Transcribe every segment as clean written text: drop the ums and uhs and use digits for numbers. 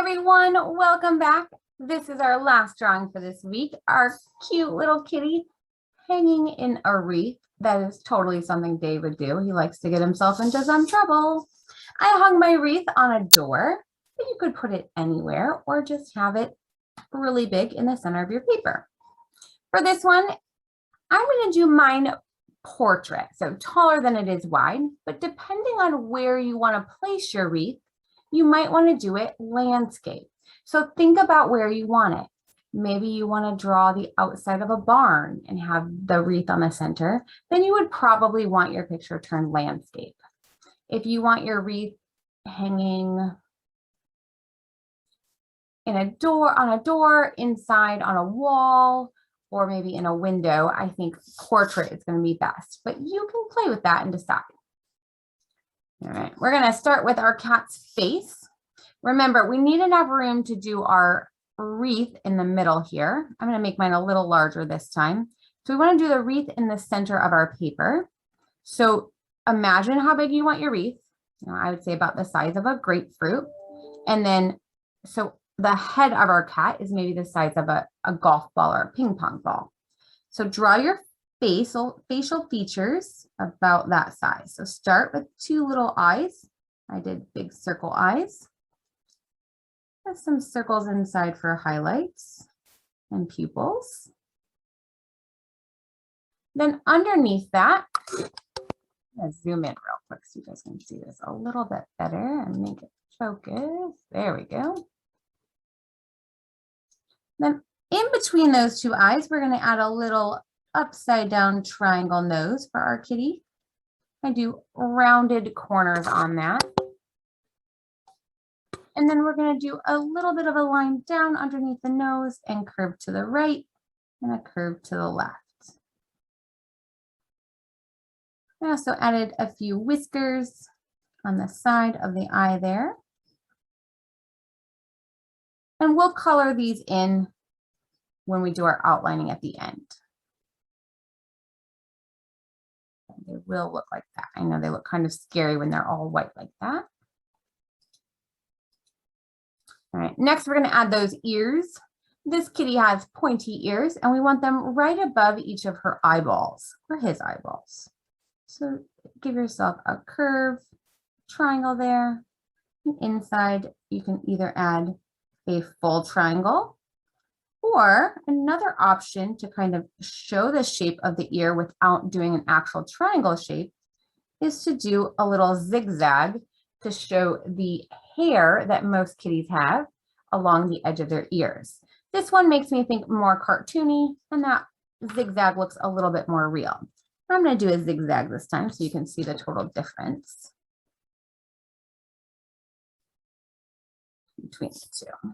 everyone, welcome back. This is our last drawing for this week. Our cute little kitty hanging in a wreath. That is totally something Dave would do. He likes to get himself into some trouble. I hung my wreath on a door, but you could put it anywhere or just have it really big in the center of your paper. For this one, I'm going to do mine portrait, so taller than it is wide, but depending on where you want to place your wreath, you might want to do it landscape. So think about where you want it. Maybe you want to draw the outside of a barn and have the wreath on the center, then you would probably want your picture turned landscape. If you want your wreath hanging in a door, on a door, inside on a wall, or maybe in a window, I think portrait is going to be best, but you can play with that and decide. All right, we're going to start with our cat's face. Remember, we need enough room to do our wreath in the middle here. I'm going to make mine a little larger this time. So we want to do the wreath in the center of our paper. So imagine how big you want your wreath. I would say about the size of a grapefruit. And then, so the head of our cat is maybe the size of a golf ball or a ping pong ball. So draw your facial features about that size. So start with two little eyes. I did big circle eyes. Have some circles inside for highlights and pupils. Then underneath that, I'm gonna zoom in real quick so you guys can see this a little bit better and make it focus. There we go. Then in between those two eyes, we're going to add a little upside down triangle nose for our kitty. I do rounded corners on that. And then we're going to do a little bit of a line down underneath the nose and curve to the right and a curve to the left. I also added a few whiskers on the side of the eye there. And we'll color these in when we do our outlining at the end. They will look like that. I know they look kind of scary when they're all white like that. All right, next we're going to add those ears. This kitty has pointy ears and we want them right above each of her eyeballs, or his eyeballs. So give yourself a curve triangle there. And inside you can either add a full triangle, or another option to kind of show the shape of the ear without doing an actual triangle shape is to do a little zigzag to show the hair that most kitties have along the edge of their ears. This one makes me think more cartoony, and that zigzag looks a little bit more real. I'm going to do a zigzag this time so you can see the total difference between the two.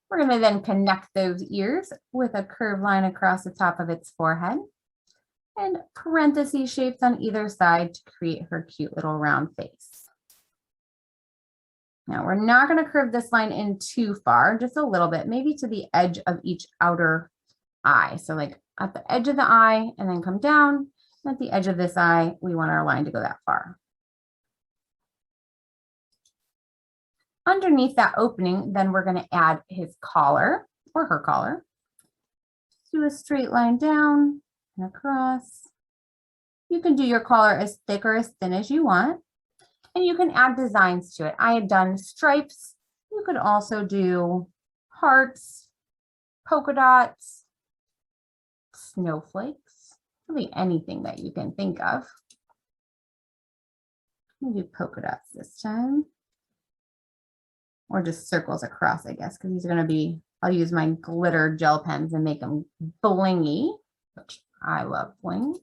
We're going to then connect those ears with a curved line across the top of its forehead and parenthesis shapes on either side to create her cute little round face. Now we're not going to curve this line in too far, just a little bit, maybe to the edge of each outer eye. So like at the edge of the eye and then come down. At the edge of this eye, we want our line to go that far. Underneath that opening, then we're going to add his collar or her collar. Do a straight line down and across. You can do your collar as thick or as thin as you want, and you can add designs to it. I had done stripes. You could also do hearts, polka dots, snowflakes, really anything that you can think of. I'm gonna do polka dots this time. Or just circles across, I guess, because these are going to be, I'll use my glitter gel pens and make them blingy, which I love bling.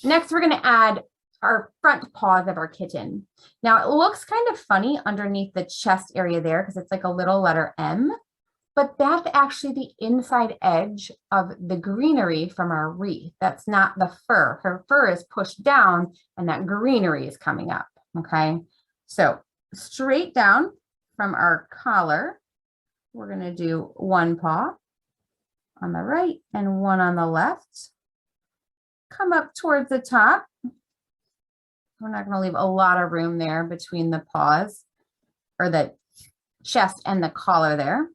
Next, we're going to add our front paws of our kitten. Now, it looks kind of funny underneath the chest area there because it's like a little letter M, but that's actually the inside edge of the greenery from our wreath. That's not the fur. Her fur is pushed down and that greenery is coming up, okay? So straight down from our collar, we're going to do one paw on the right and one on the left. Come up towards the top We're not going to leave a lot of room there between the paws or the chest and the collar there.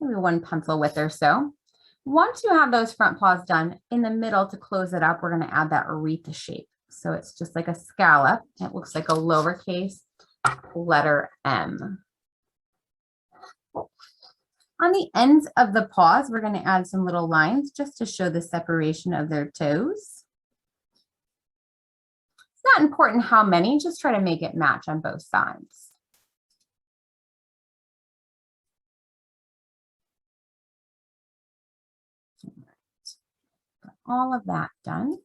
Maybe 1 pencil width or so. Once you have those front paws done, in the middle to close it up, we're going to add that wreath shape. So it's just like a scallop. It looks like a lowercase letter M. On the ends of the paws, we're going to add some little lines just to show the separation of their toes. It's not important how many, just try to make it match on both sides. All of that done.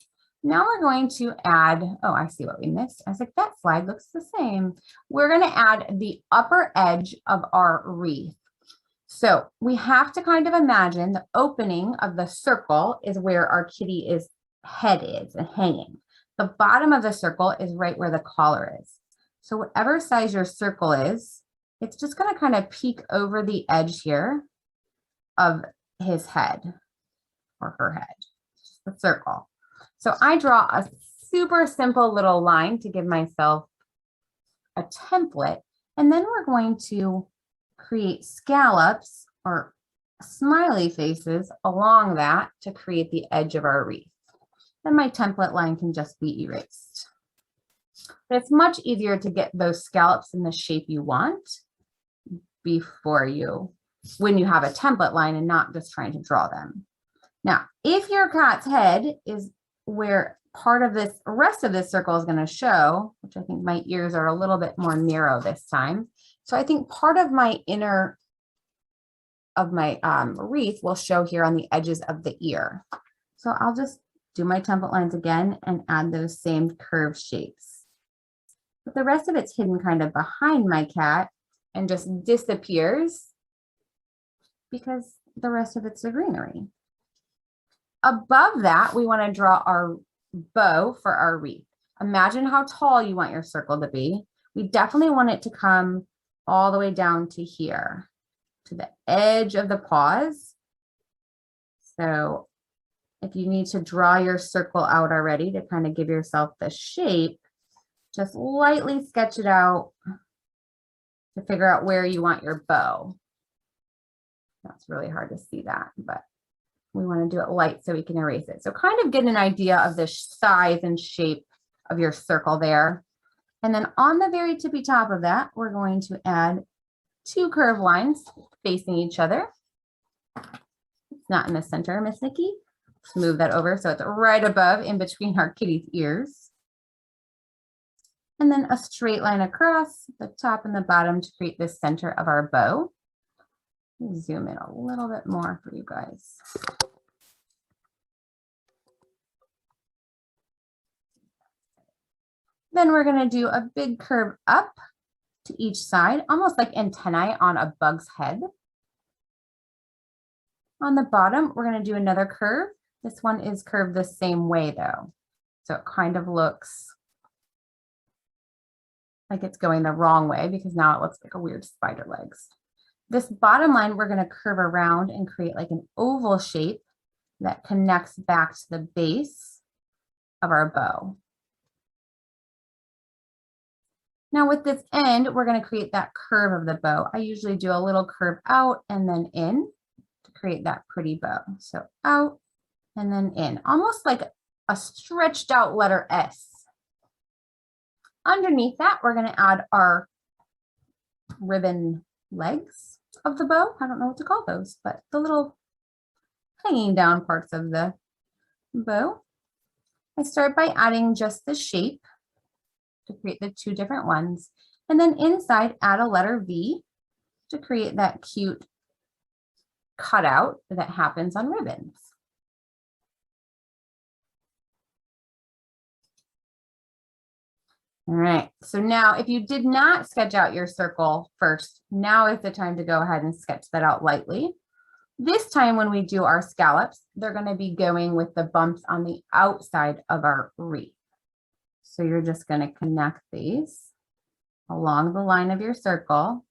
Now we're going to add, oh, I see what we missed. I was like, that slide looks the same. We're going to add the upper edge of our wreath. So we have to kind of imagine the opening of the circle is where our kitty head is and hanging. The bottom of the circle is right where the collar is. So whatever size your circle is, it's just going to kind of peek over the edge here of his head or her head. The circle. So I draw a super simple little line to give myself a template, and then we're going to create scallops or smiley faces along that to create the edge of our wreath. Then my template line can just be erased. But it's much easier to get those scallops in the shape you want when you have a template line and not just trying to draw them. Now, if your cat's head is where part of this rest of this circle is going to show, which I think my ears are a little bit more narrow this time. So I think part of my wreath will show here on the edges of the ear. So I'll just do my template lines again and add those same curved shapes. But the rest of it's hidden kind of behind my cat and just disappears because the rest of it's the greenery. Above that, we want to draw our bow for our wreath. Imagine how tall you want your circle to be. We definitely want it to come all the way down to here, to the edge of the paws. So if you need to draw your circle out already to kind of give yourself the shape, just lightly sketch it out to figure out where you want your bow. That's really hard to see that, but we want to do it light so we can erase it. So kind of get an idea of the size and shape of your circle there. And then on the very tippy top of that, we're going to add 2 curved lines facing each other. It's not in the center, Miss Nikki. Let's move that over so it's right above in between our kitty's ears. And then a straight line across the top and the bottom to create the center of our bow. Zoom in a little bit more for you guys. Then we're going to do a big curve up to each side, almost like antennae on a bug's head. On the bottom, we're going to do another curve. This one is curved the same way though. So it kind of looks like it's going the wrong way because now it looks like a weird spider legs. This bottom line, we're going to curve around and create like an oval shape that connects back to the base of our bow. Now with this end, we're going to create that curve of the bow. I usually do a little curve out and then in to create that pretty bow. So out and then in, almost like a stretched out letter S. Underneath that, we're going to add our ribbon legs of the bow. I don't know what to call those, but the little hanging down parts of the bow. I start by adding just the shape to create the 2 different ones. And then inside, add a letter V to create that cute cutout that happens on ribbons. All right, so now if you did not sketch out your circle first, now is the time to go ahead and sketch that out lightly. This time when we do our scallops, they're going to be going with the bumps on the outside of our wreath. So you're just going to connect these along the line of your circle,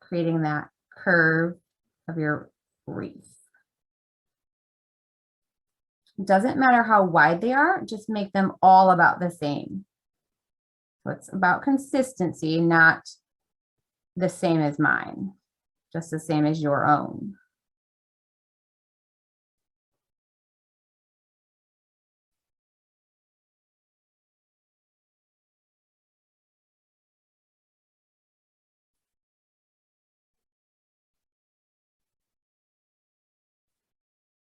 creating that curve of your wreath. It doesn't matter how wide they are, just make them all about the same. So it's about consistency, not the same as mine, just the same as your own.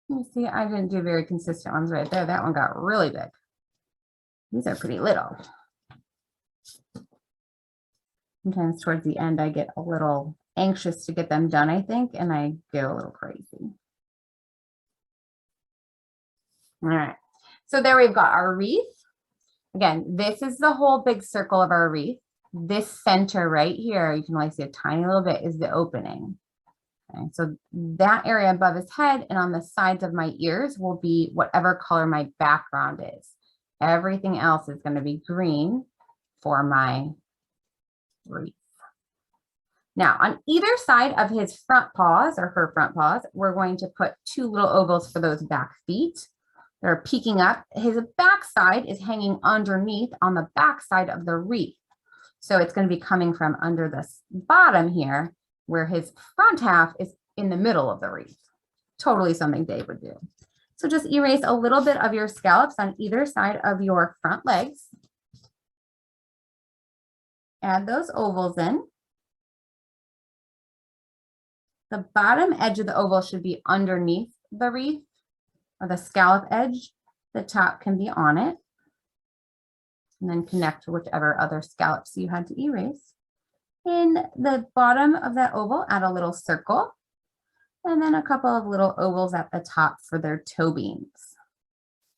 You see, I didn't do very consistent ones right there. That one got really big. These are pretty little. Sometimes towards the end, I get a little anxious to get them done, I think, and I go a little crazy. All right, so there we've got our wreath. Again, this is the whole big circle of our wreath. This center right here, you can only see a tiny little bit, is the opening. Okay, so that area above his head and on the sides of my ears will be whatever color my background is. Everything else is going to be green for my wreath. Now, on either side of his front paws or her front paws, we're going to put two little ovals for those back feet. They're peeking up. His backside is hanging underneath on the backside of the wreath. So it's going to be coming from under this bottom here, where his front half is in the middle of the wreath. Totally something Dave would do. So just erase a little bit of your scallops on either side of your front legs. Add those ovals in. The bottom edge of the oval should be underneath the wreath, or the scallop edge. The top can be on it. And then connect to whichever other scallops you had to erase. In the bottom of that oval, add a little circle, and then a couple of little ovals at the top for their toe beans.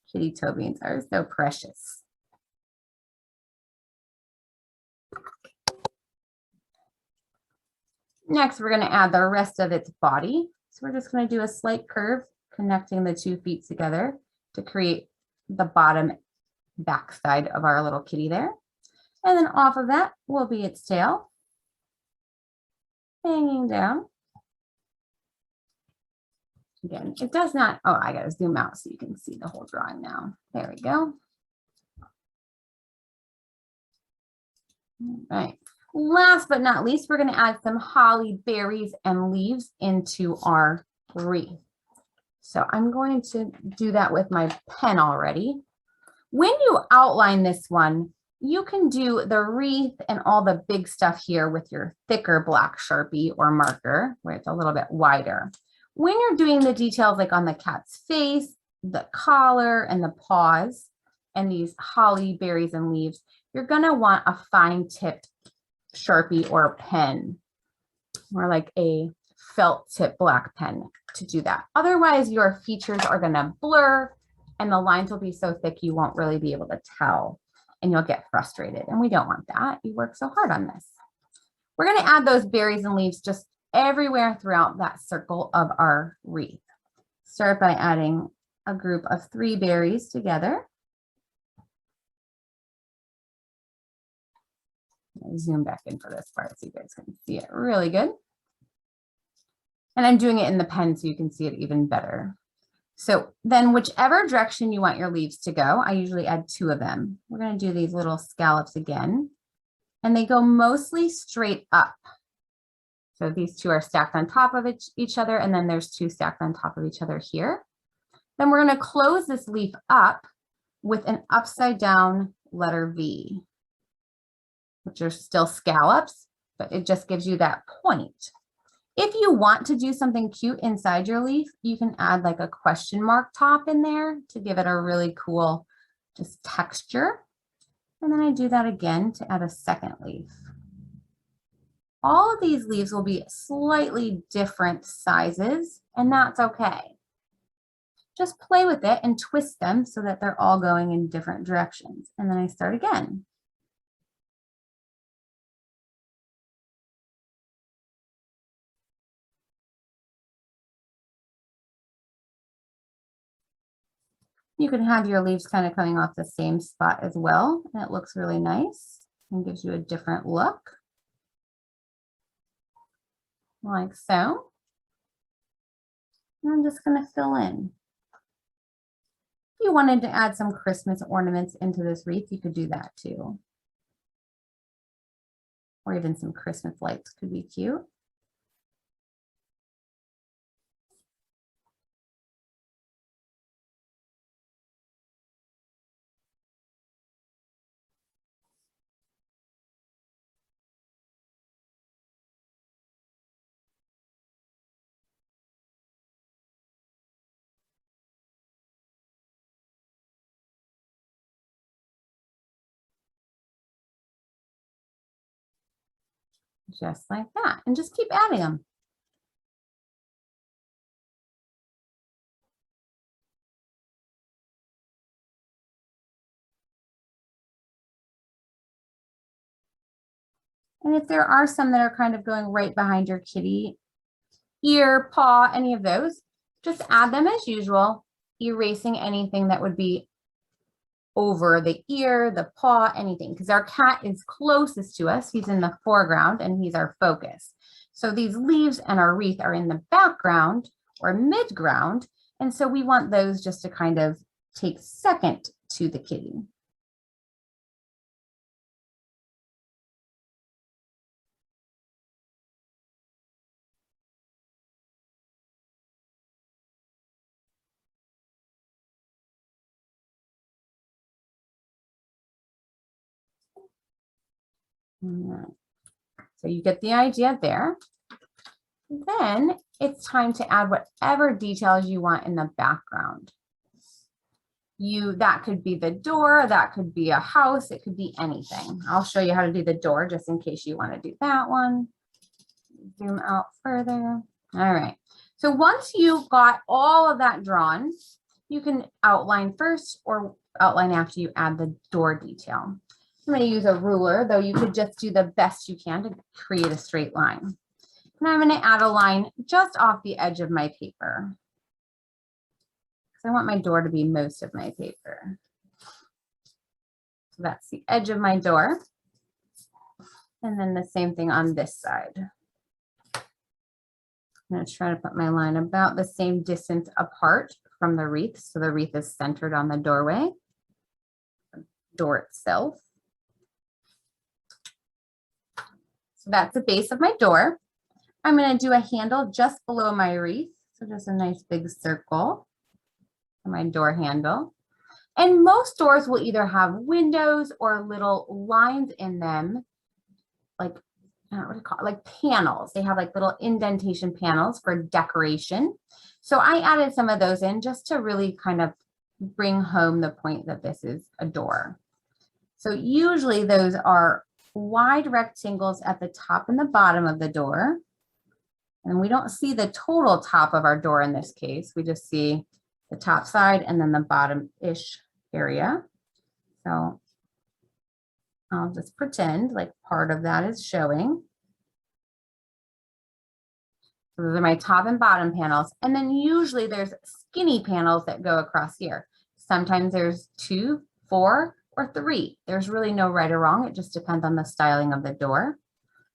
Kitty toe beans are so precious. Next, we're going to add the rest of its body. So we're just going to do a slight curve connecting the 2 feet together to create the bottom backside of our little kitty there. And then off of that will be its tail hanging down. Again, it does not, oh, I got to zoom out so you can see the whole drawing now. There we go. All right. Last but not least, we're going to add some holly berries and leaves into our wreath. So I'm going to do that with my pen already. When you outline this one, you can do the wreath and all the big stuff here with your thicker black Sharpie or marker, where it's a little bit wider. When you're doing the details like on the cat's face, the collar and the paws, and these holly berries and leaves, you're going to want a fine tipped Sharpie or a pen, or like a felt tip black pen to do that. Otherwise, your features are going to blur and the lines will be so thick you won't really be able to tell and you'll get frustrated. And we don't want that. You work so hard on this. We're going to add those berries and leaves just everywhere throughout that circle of our wreath. Start by adding a group of 3 berries together. I'll zoom back in for this part so you guys can see it really good. And I'm doing it in the pen so you can see it even better. So then whichever direction you want your leaves to go, I usually add 2 of them. We're going to do these little scallops again, and they go mostly straight up. So these 2 are stacked on top of each other, and then there's 2 stacked on top of each other here. Then we're going to close this leaf up with an upside down letter V, which are still scallops, but it just gives you that point. If you want to do something cute inside your leaf, you can add like a question mark top in there to give it a really cool just texture. And then I do that again to add a second leaf. All of these leaves will be slightly different sizes, and that's okay. Just play with it and twist them so that they're all going in different directions. And then I start again. You can have your leaves kind of coming off the same spot as well, and it looks really nice and gives you a different look, like so. And I'm just going to fill in. If you wanted to add some Christmas ornaments into this wreath, you could do that too. or even some Christmas lights could be cute. Just like that, and just keep adding them. And if there are some that are kind of going right behind your kitty, ear, paw, any of those, just add them as usual, erasing anything that would be over the ear, the paw, anything, because our cat is closest to us. He's in the foreground and he's our focus. So these leaves and our wreath are in the background or midground. And so we want those just to kind of take second to the kitty. So you get the idea there. Then it's time to add whatever details you want in the background. That could be the door, that could be a house, it could be anything. I'll show you how to do the door just in case you want to do that one. Zoom out further. All right. So once you got all of that drawn, you can outline first or outline after you add the door detail. I'm going to use a ruler, though you could just do the best you can to create a straight line. And I'm going to add a line just off the edge of my paper, because I want my door to be most of my paper. So that's the edge of my door. And then the same thing on this side. I'm going to try to put my line about the same distance apart from the wreath. So the wreath is centered on the doorway, the door itself. So that's the base of my door. I'm going to do a handle just below my wreath. So just a nice big circle for my door handle. And most doors will either have windows or little lines in them, like, what do you call it? Like panels. They have like little indentation panels for decoration. So I added some of those in just to really kind of bring home the point that this is a door. So usually those are wide rectangles at the top and the bottom of the door. And we don't see the total top of our door in this case. We just see the top side and then the bottom-ish area. So I'll just pretend like part of that is showing. So those are my top and bottom panels. And then usually there's skinny panels that go across here. Sometimes there's 2, 4, or 3. There's really no right or wrong. It just depends on the styling of the door.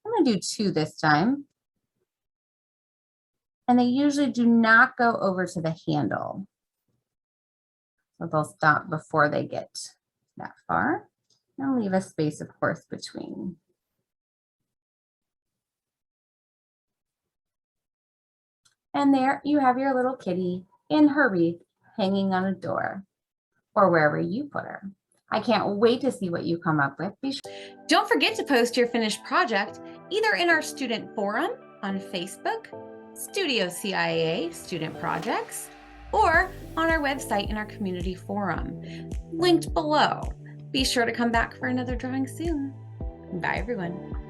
I'm going to do 2 this time. And they usually do not go over to the handle. So they'll stop before they get that far. And leave a space, of course, between. And there you have your little kitty in her wreath hanging on a door or wherever you put her. I can't wait to see what you come up with. Don't forget to post your finished project either in our student forum on Facebook, Studio CIA Student Projects, or on our website in our community forum, linked below. Be sure to come back for another drawing soon. Bye, everyone.